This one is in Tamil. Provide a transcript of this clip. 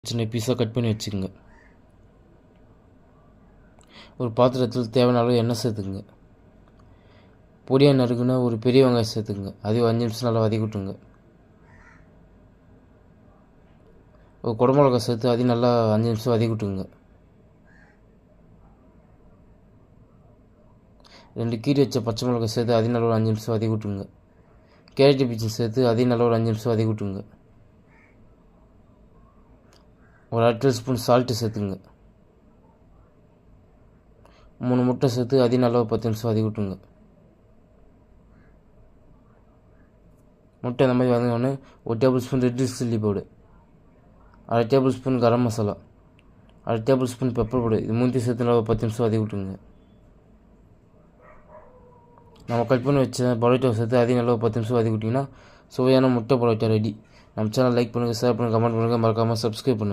சின்ன பீஸாக கட் பண்ணி வச்சுக்கோங்க. ஒரு பாத்திரத்தில் தேவையான அளவு எண்ணெய் சேர்த்துக்குங்க. பொடியாக நறுக்குன்னா ஒரு பெரிய வெங்காயம் சேர்த்துக்குங்க. அதையும் 5 நிமிஷம் நல்லா வதக்கி விட்டுங்க. ஒரு குடமிளகா சேர்த்து அதையும் நல்லா 5 நிமிஷம் வதக்கி விட்டுங்க. 2 கீரி வச்ச பச்சை மிளகாய் சேர்த்து அதையும் நல்லா ஒரு 5 நிமிஷம் வதக்கி விட்டுங்க. கேரட் பீன்ஸ் சேர்த்து அதையும் நல்லா ஒரு 5 நிமிஷம் வதக்கி விட்டுங்க. ஒரு 1/2 டீஸ்பூன் சால்ட்டு சேர்த்துங்க. 3 முட்டை சேர்த்து அதையும் நல்லா ஒரு 10 நிமிஷம் வதக்கி விட்டுங்க. முட்டை இந்த மாதிரி வதங்கினோடனே 1 tablespoon red chilli powder, 1/2 tablespoon garam masala, 1/2 tablespoon pepper powder, இது மூணுத்தையும் சேர்த்து நல்லா ஒரு 10 நிமிஷம் வதக்கி விட்டுங்க. நம்ம கட் பண்ணி வச்ச பரோட்டாவை சேர்த்து அதையும் நல்லா ஒரு 10 நிமிஷம் வதக்கி விட்டிங்கன்னா சுவையான முட்டை பரோட்டா ரெடி. நம்ம சேனல் லைக் பண்ணுங்கள், ஷேர் பண்ணுங்கள், கமெண்ட் பண்ணுங்கள், மறக்காமல் சப்ஸ்கிரைப் பண்ணுங்கள்.